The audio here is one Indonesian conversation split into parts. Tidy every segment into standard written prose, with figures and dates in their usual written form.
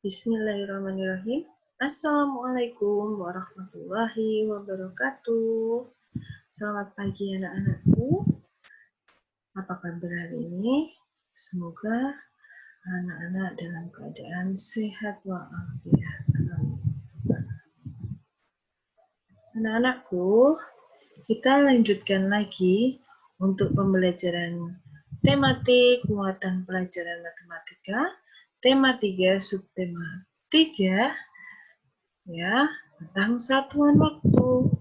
Bismillahirrahmanirrahim. Assalamualaikum warahmatullahi wabarakatuh. Selamat pagi anak-anakku. Apa kabar hari ini? Semoga anak-anak dalam keadaan sehat walafiat. Anak-anakku, kita lanjutkan lagi untuk pembelajaran tematik muatan pelajaran matematika, tema 3, subtema 3, ya, tentang satuan waktu.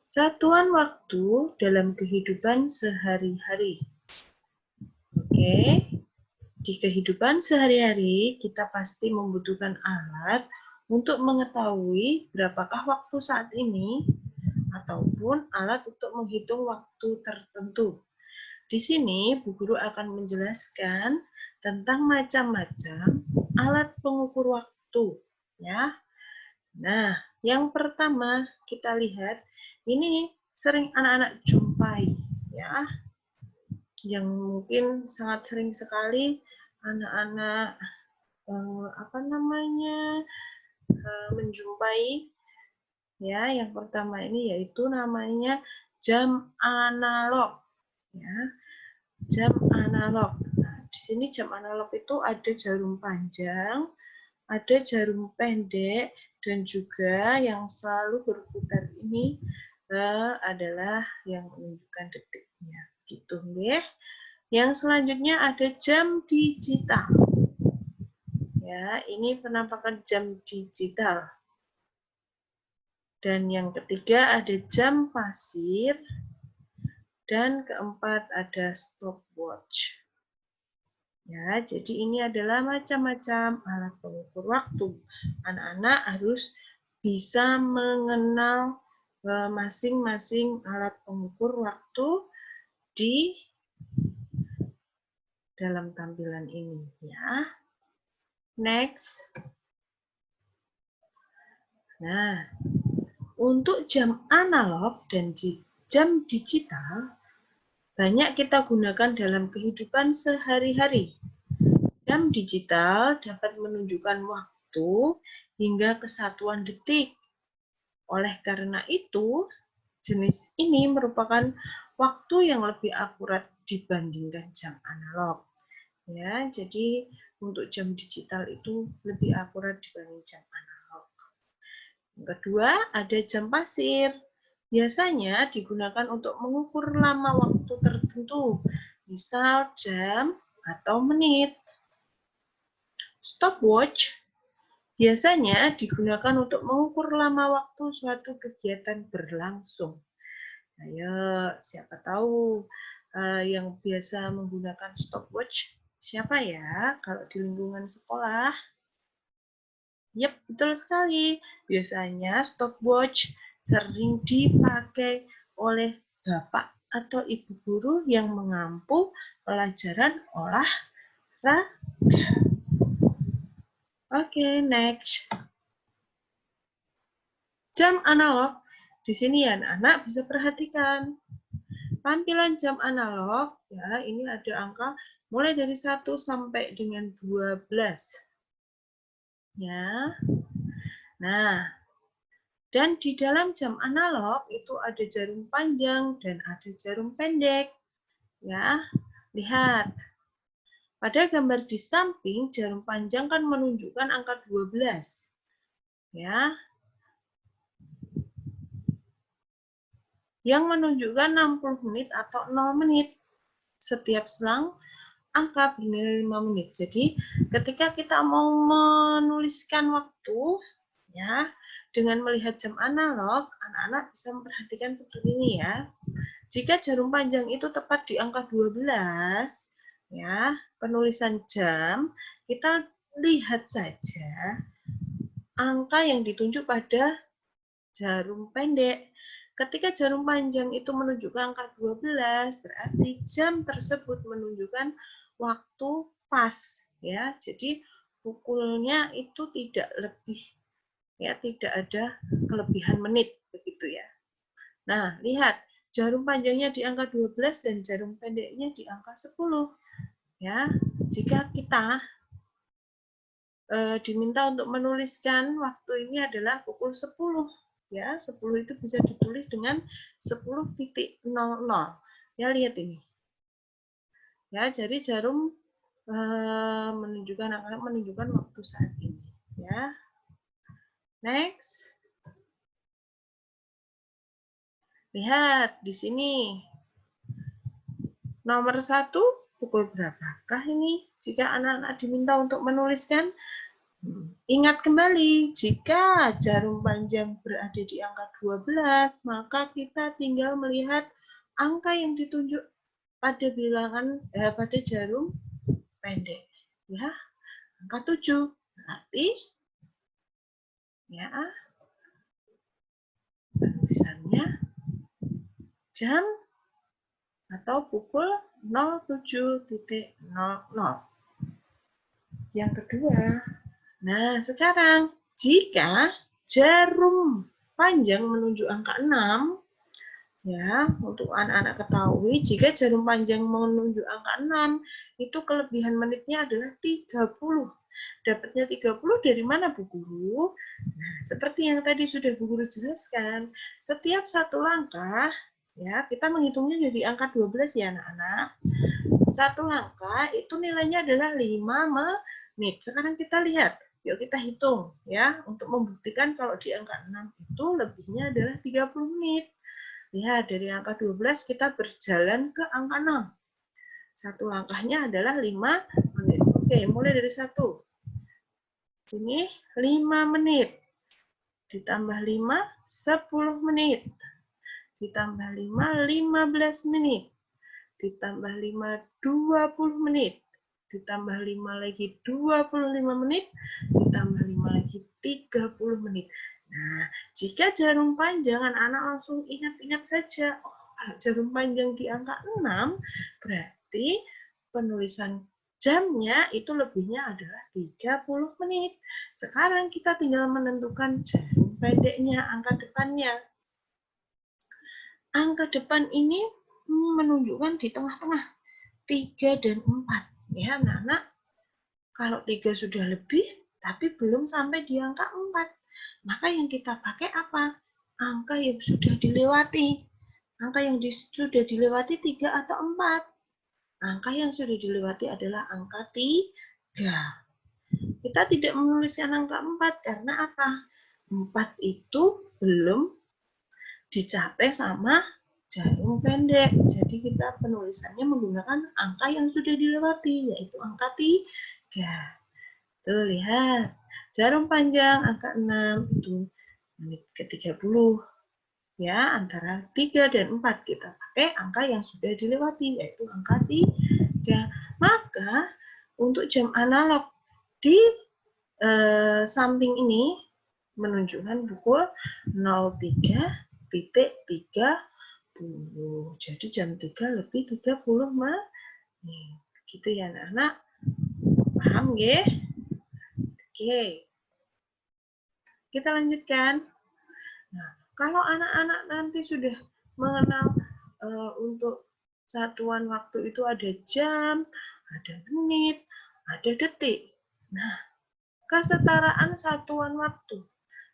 Satuan waktu dalam kehidupan sehari-hari. Oke, di kehidupan sehari-hari kita pasti membutuhkan alat untuk mengetahui berapakah waktu saat ini ataupun alat untuk menghitung waktu tertentu. Di sini Bu Guru akan menjelaskan tentang macam-macam alat pengukur waktu, ya. Nah, yang pertama kita lihat ini sering anak-anak jumpai, ya. Yang mungkin sangat sering sekali anak-anak menjumpai, ya. Yang pertama ini yaitu namanya jam analog, ya. Jam analog. Nah, di sini jam analog itu ada jarum panjang, ada jarum pendek, dan juga yang selalu berputar ini adalah yang menunjukkan detiknya. Gitu, ya. Yang selanjutnya ada jam digital. Ya, ini penampakan jam digital. Dan yang ketiga ada jam pasir. Dan keempat ada stopwatch. Ya, jadi ini adalah macam-macam alat pengukur waktu. Anak-anak harus bisa mengenal masing-masing alat pengukur waktu di dalam tampilan ini, ya. Next. Nah, untuk jam analog dan jam digital banyak kita gunakan dalam kehidupan sehari-hari. Jam digital dapat menunjukkan waktu hingga kesatuan detik. Oleh karena itu, jenis ini merupakan waktu yang lebih akurat dibandingkan jam analog. Ya, jadi untuk jam digital itu lebih akurat dibanding jam analog. Yang kedua, ada jam pasir. Biasanya digunakan untuk mengukur lama waktu tertentu, misal jam atau menit. Stopwatch biasanya digunakan untuk mengukur lama waktu suatu kegiatan berlangsung. Ayo, siapa tahu yang biasa menggunakan stopwatch siapa ya kalau di lingkungan sekolah? Yap, betul sekali. Biasanya stopwatch sering dipakai oleh bapak atau ibu guru yang mengampu pelajaran olahraga. Oke, next. Jam analog. Di sini ya anak-anak bisa perhatikan. Tampilan jam analog, ya, ini ada angka mulai dari 1 sampai dengan 12. Ya. Nah, dan di dalam jam analog itu ada jarum panjang dan ada jarum pendek. Ya, lihat. Pada gambar di samping, jarum panjang kan menunjukkan angka 12. Ya. Yang menunjukkan 60 menit atau 0 menit. Setiap selang angka bernilai 5 menit. Jadi, ketika kita mau menuliskan waktu, ya, dengan melihat jam analog, anak-anak bisa memperhatikan seperti ini ya. Jika jarum panjang itu tepat di angka 12, ya, penulisan jam, kita lihat saja angka yang ditunjuk pada jarum pendek. Ketika jarum panjang itu menunjukkan angka 12, berarti jam tersebut menunjukkan waktu pas, ya. Jadi pukulnya itu tidak lebih, ya, tidak ada kelebihan menit begitu ya. Nah, lihat, jarum panjangnya di angka 12 dan jarum pendeknya di angka 10, ya. jika kita diminta untuk menuliskan waktu ini adalah pukul 10. Ya, 10 itu bisa ditulis dengan 10.00. Ya, lihat ini. Ya, jadi jarum menunjukkan waktu saat ini. Ya. Next. Lihat di sini. Nomor 1 pukul berapakah ini? Jika anak-anak diminta untuk menuliskan, ingat kembali, jika jarum panjang berada di angka 12, maka kita tinggal melihat angka yang ditunjuk pada bilangan pada jarum pendek. Ya, angka 7. Berarti ya penulisannya jam atau pukul 07.00. Yang kedua, nah sekarang jika jarum panjang menunjuk angka 6, ya, untuk anak-anak ketahui, jika jarum panjang menunjuk angka 6, itu kelebihan menitnya adalah 30. Dapatnya 30 dari mana, Bu Guru? Nah, seperti yang tadi sudah Bu Guru jelaskan, setiap satu langkah, ya, kita menghitungnya dari angka 12 ya anak-anak. Satu langkah itu nilainya adalah 5 menit. Sekarang kita lihat, yuk kita hitung ya, untuk membuktikan kalau di angka 6 itu lebihnya adalah 30 menit. Lihat, dari angka 12 kita berjalan ke angka 6. Satu langkahnya adalah 5 menit. Oke, mulai dari 1. Sini 5 menit. Ditambah 5, 10 menit. Ditambah 5, 15 menit. Ditambah 5, 20 menit. Ditambah 5 lagi 25 menit. Ditambah 5 lagi 30 menit. Nah, jika jarum panjang, anak-anak langsung ingat-ingat saja, oh, kalau jarum panjang di angka 6, berarti penulisan jamnya itu lebihnya adalah 30 menit. Sekarang kita tinggal menentukan jarum pendeknya, angka depannya. Angka depan ini menunjukkan di tengah-tengah, 3 dan 4. Ya, anak-anak, kalau 3 sudah lebih, tapi belum sampai di angka 4. Maka yang kita pakai apa? Angka yang sudah dilewati. Angka yang sudah dilewati 3 atau 4. Angka yang sudah dilewati adalah angka 3. Kita tidak menuliskan angka 4 karena apa? 4 itu belum dicapai sama jarum pendek. Jadi kita penulisannya menggunakan angka yang sudah dilewati, yaitu angka 3. Tuh, lihat. Jarum panjang angka 6 itu menit ke-30. Ya, antara 3 dan 4 kita pakai angka yang sudah dilewati, yaitu angka 3. Maka untuk jam analog di samping ini menunjukkan pukul 03.30. Jadi jam 3 lebih 30 menit. Gitu ya anak-anak. Paham ya? Oke. Kita lanjutkan. Nah, kalau anak-anak nanti sudah mengenal untuk satuan waktu itu ada jam, ada menit, ada detik. Nah, kesetaraan satuan waktu.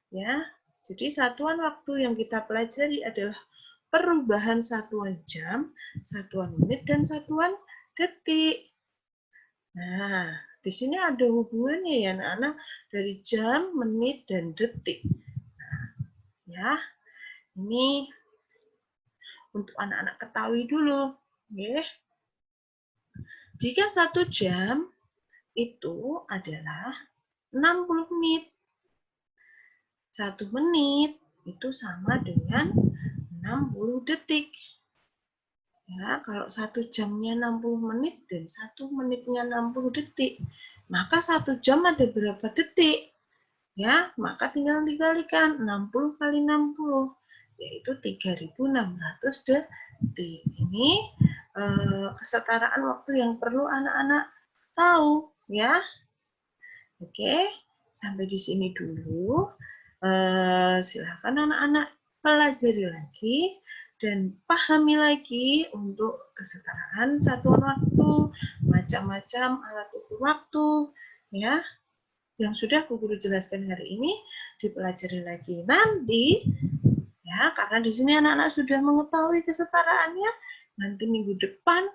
Ya, jadi satuan waktu yang kita pelajari adalah perubahan satuan jam, satuan menit, dan satuan detik. Nah, di sini ada hubungannya ya anak-anak dari jam, menit, dan detik. Nah, ya, ini untuk anak-anak ketahui dulu. Ya. Jika 1 jam itu adalah 60 menit. 1 menit itu sama dengan 60 detik. Ya, kalau 1 jamnya 60 menit dan 1 menitnya 60 detik, maka 1 jam ada berapa detik? Ya, maka tinggal dikalikan 60 kali 60, yaitu 3.600 detik. Ini kesetaraan waktu yang perlu anak-anak tahu, ya. Oke, sampai di sini dulu. Silakan anak-anak pelajari lagi dan pahami lagi untuk kesetaraan satuan waktu, bermacam-macam alat ukur waktu, ya, yang sudah Bu Guru jelaskan hari ini dipelajari lagi nanti, ya, karena di sini anak-anak sudah mengetahui kesetaraannya. Nanti minggu depan,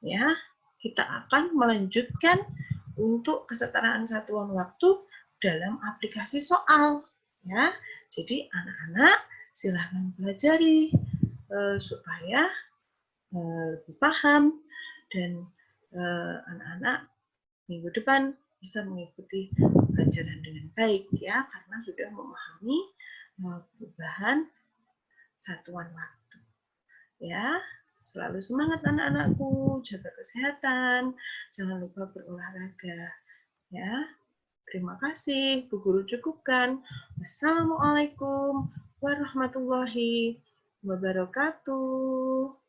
ya, kita akan melanjutkan untuk kesetaraan satuan waktu dalam aplikasi soal, ya. Jadi anak-anak silahkan pelajari supaya lebih paham dan anak-anak minggu depan bisa mengikuti pelajaran dengan baik, ya, karena sudah memahami perubahan satuan waktu, ya. Selalu semangat anak-anakku, jaga kesehatan, jangan lupa berolahraga, ya. Terima kasih, Bu Guru cukupkan. Wassalamualaikum warahmatullahi wabarakatuh.